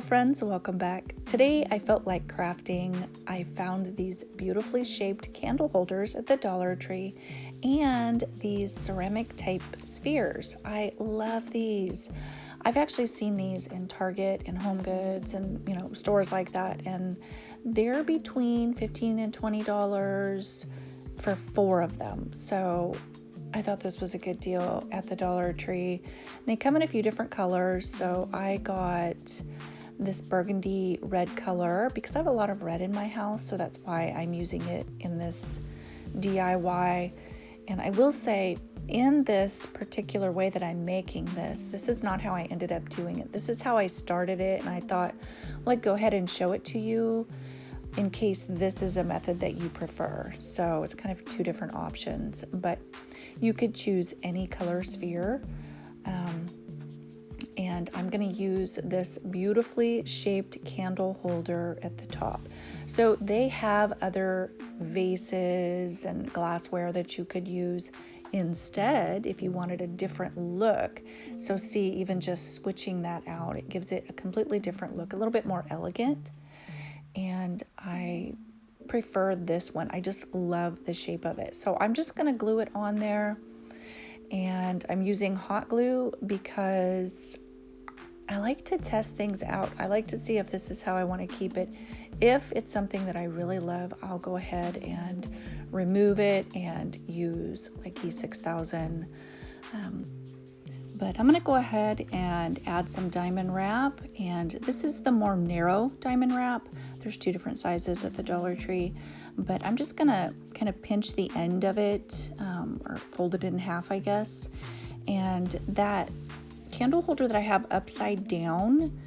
friends, welcome back. Today I felt like crafting. I found these beautifully shaped candle holders at the Dollar Tree and these ceramic type spheres. I love these. I've actually seen these in Target and Home Goods and stores like that, and they're between $15 and $20 for 4 of them. So I thought this was a good deal at the Dollar Tree. They come in a few different colors, so I got this burgundy red color because I have a lot of red in my house, so that's why I'm using it in this DIY. And I will say, in this particular way that I'm making this is not how I ended up doing it. This is how I started it, and I thought, well, I'd go ahead and show it to you in case this is a method that you prefer. So it's kind of 2 different options, but you could choose any color sphere. And I'm going to use this beautifully shaped candle holder at the top. So they have other vases and glassware that you could use instead if you wanted a different look. So see, even just switching that out, it gives it a completely different look, a little bit more elegant. And I prefer this one. I just love the shape of it. So I'm just going to glue it on there, and I'm using hot glue because I like to test things out. I like to see if this is how I want to keep it. If it's something that I really love, I'll go ahead and remove it and use like E6000. But I'm going to go ahead and add some diamond wrap, and this is the more narrow diamond wrap. There's 2 different sizes at the Dollar Tree, but I'm just going to kind of pinch the end of it, or fold it in half, I guess. And that candle holder that I have upside down,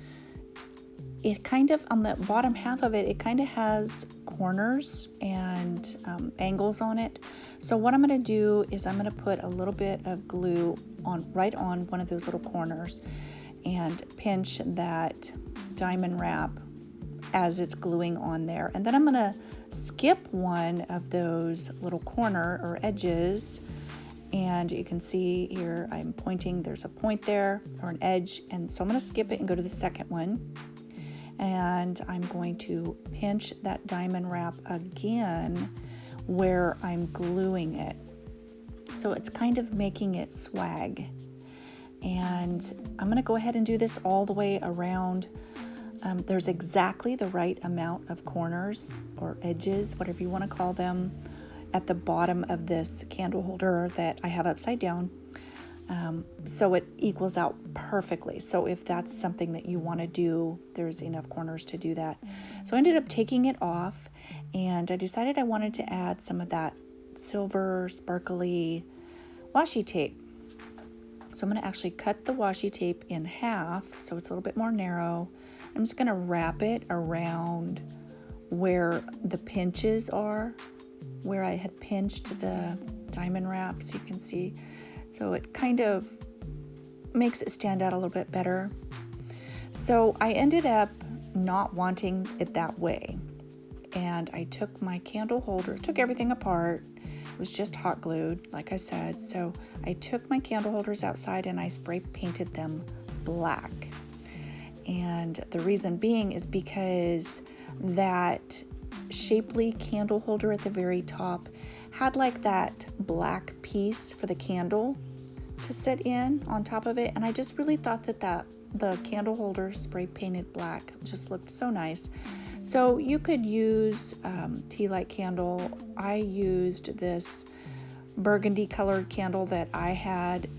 it kind of, on the bottom half of it, it kind of has corners and angles on it. So what I'm going to do is I'm going to put a little bit of glue right on one of those little corners and pinch that diamond wrap as it's gluing on there. And then I'm going to skip one of those little corner or edges. And you can see here I'm pointing, there's a point there or an edge. And so I'm going to skip it and go to the second one. And I'm going to pinch that diamond wrap again where I'm gluing it. So it's kind of making it swag. And I'm going to go ahead and do this all the way around. There's exactly the right amount of corners or edges, whatever you want to call them, at the bottom of this candle holder that I have upside down. So it equals out perfectly. So if that's something that you want to do, there's enough corners to do that. So I ended up taking it off, and I decided I wanted to add some of that silver sparkly washi tape. So I'm going to actually cut the washi tape in half so it's a little bit more narrow. I'm just going to wrap it around where the pinches are, where I had pinched the diamond wrap, so you can see. So it kind of makes it stand out a little bit better. So I ended up not wanting it that way. And I took my candle holder, took everything apart. It was just hot glued, like I said. So I took my candle holders outside and I spray painted them black. And the reason being is because that shapely candle holder at the very top had like that black piece for the candle to sit in on top of it, and I just really thought that the candle holder spray painted black just looked so nice. So you could use tea light candle. I used this burgundy colored candle that I had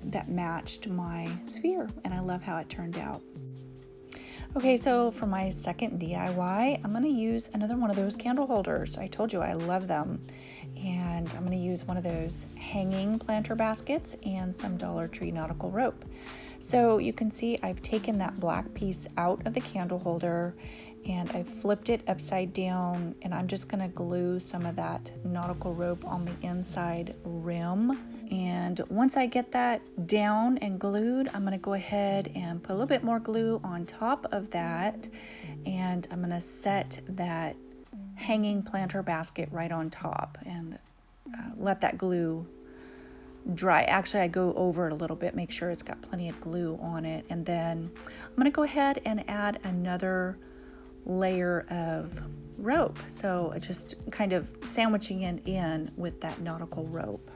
that matched my sphere, and I love how it turned out. Okay, so for my second DIY, I'm going to use another one of those candle holders. I told you I love them. And I'm going to use one of those hanging planter baskets and some Dollar Tree nautical rope. So you can see I've taken that black piece out of the candle holder and I've flipped it upside down, and I'm just going to glue some of that nautical rope on the inside rim. And once I get that down and glued, I'm going to go ahead and put a little bit more glue on top of that, and I'm going to set that hanging planter basket right on top and let that glue dry. Actually, I go over it a little bit, make sure it's got plenty of glue on it. And then I'm gonna go ahead and add another layer of rope. So just kind of sandwiching it in with that nautical rope.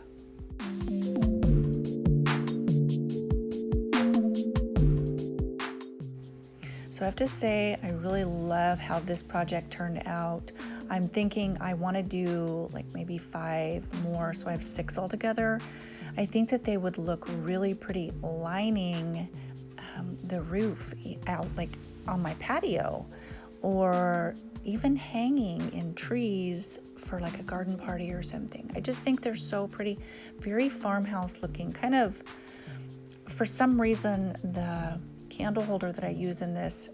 So I have to say, I really love how this project turned out. I'm thinking I want to do like maybe 5 more, so I have 6 altogether. I think that they would look really pretty lining the roof out like on my patio, or even hanging in trees for like a garden party or something. I just think they're so pretty, very farmhouse looking. Kind of, for some reason, the candle holder that I use in this,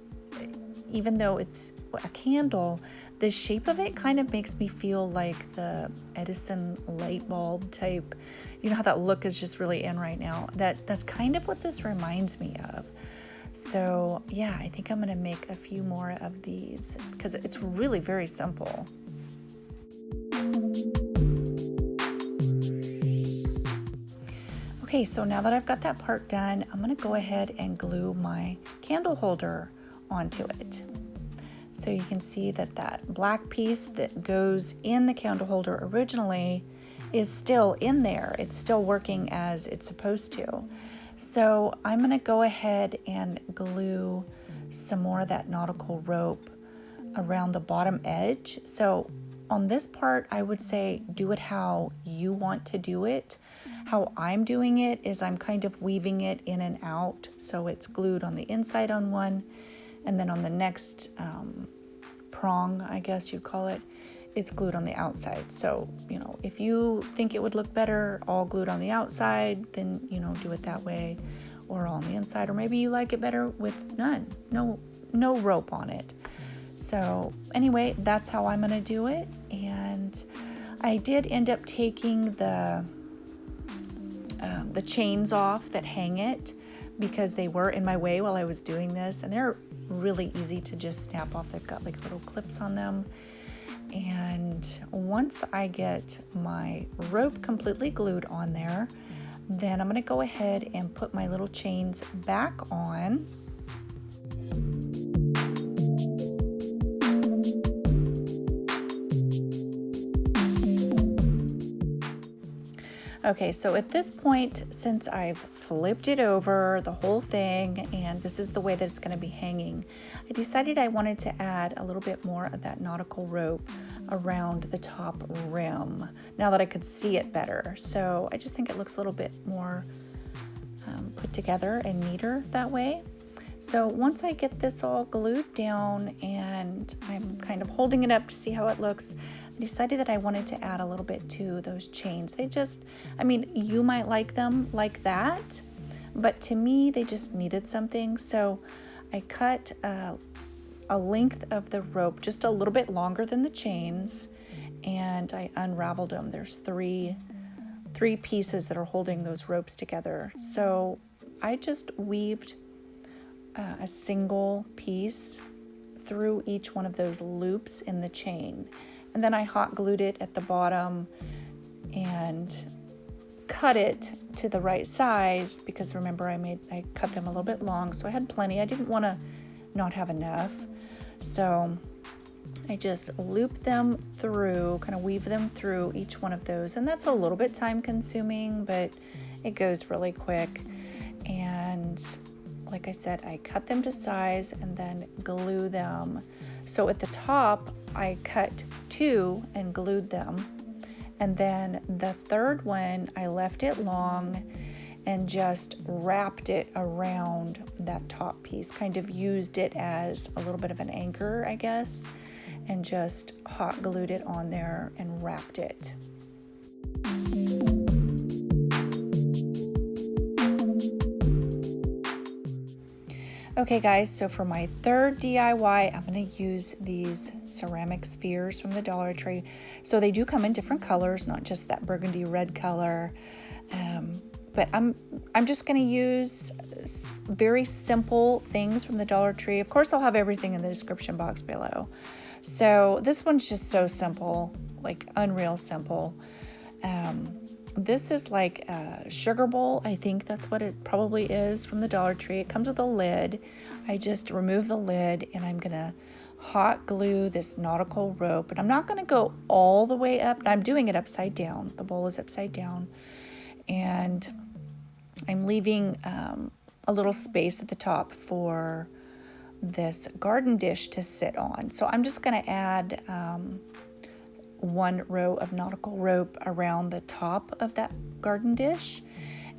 even though it's a candle, the shape of it kind of makes me feel like the Edison light bulb type. You know how that look is just really in right now? That's kind of what this reminds me of. So yeah, I think I'm gonna make a few more of these because it's really very simple. Okay, so now that I've got that part done, I'm gonna go ahead and glue my candle holder onto it. So you can see that that black piece that goes in the candle holder originally is still in there. It's still working as it's supposed to. So I'm gonna go ahead and glue some more of that nautical rope around the bottom edge. So on this part, I would say do it how you want to do it. How I'm doing it is I'm kind of weaving it in and out. So it's glued on the inside on one, and then on the next prong, I guess you'd call it, it's glued on the outside. So, you know, if you think it would look better all glued on the outside, then, you know, do it that way, or all on the inside, or maybe you like it better with no rope on it. So anyway, that's how I'm gonna do it. And I did end up taking the chains off that hang it because they were in my way while I was doing this, and they're really easy to just snap off. They've got like little clips on them. And once I get my rope completely glued on there, then I'm gonna go ahead and put my little chains back on. Okay, so at this point, since I've flipped it over, the whole thing, and this is the way that it's going to be hanging, I decided I wanted to add a little bit more of that nautical rope around the top rim, now that I could see it better. So I just think it looks a little bit more put together and neater that way. So once I get this all glued down and I'm kind of holding it up to see how it looks, I decided that I wanted to add a little bit to those chains. They just, I mean, you might like them like that, but to me, they just needed something. So I cut a length of the rope just a little bit longer than the chains, and I unraveled them. There's three pieces that are holding those ropes together. So I just weaved a single piece through each one of those loops in the chain. And then I hot glued it at the bottom and cut it to the right size, because remember I cut them a little bit long, so I had plenty. I didn't want to not have enough. So I just loop them through, kind of weave them through each one of those. And that's a little bit time consuming, but it goes really quick. And like I said, I cut them to size and then glue them. So at the top, I cut 2 and glued them. And then the third one, I left it long and just wrapped it around that top piece, kind of used it as a little bit of an anchor, I guess, and just hot glued it on there and wrapped it. Okay guys, so for my third DIY, I'm going to use these ceramic spheres from the Dollar Tree. So they do come in different colors, not just that burgundy red color. But I'm just going to use very simple things from the Dollar Tree. Of course, I'll have everything in the description box below. So this one's just so simple, like unreal simple. This is like a sugar bowl. I think that's what it probably is from the Dollar Tree. It comes with a lid. I just remove the lid and I'm gonna hot glue this nautical rope. And I'm not gonna go all the way up. I'm doing it upside down. The bowl is upside down. And I'm leaving a little space at the top for this garden dish to sit on. So I'm just gonna add one row of nautical rope around the top of that garden dish,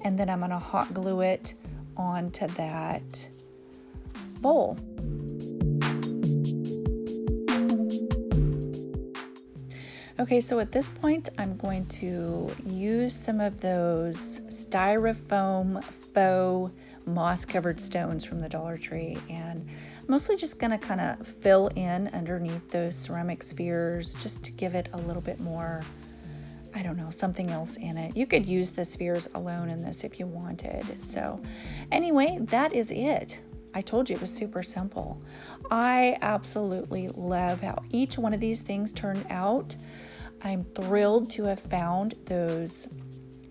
and then I'm gonna hot glue it onto that bowl. Okay, so at this point, I'm going to use some of those styrofoam faux moss-covered stones from the Dollar Tree, and I'm mostly just gonna kind of fill in underneath those ceramic spheres just to give it a little bit more, I don't know, something else in it. You could use the spheres alone in this if you wanted. So anyway, that is it. I told you it was super simple. I absolutely love how each one of these things turned out. I'm thrilled to have found those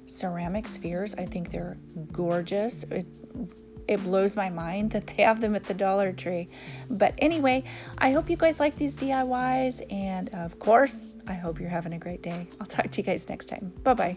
ceramic spheres. I think they're gorgeous. It blows my mind that they have them at the Dollar Tree. But anyway, I hope you guys like these DIYs, and of course, I hope you're having a great day. I'll talk to you guys next time. Bye-bye.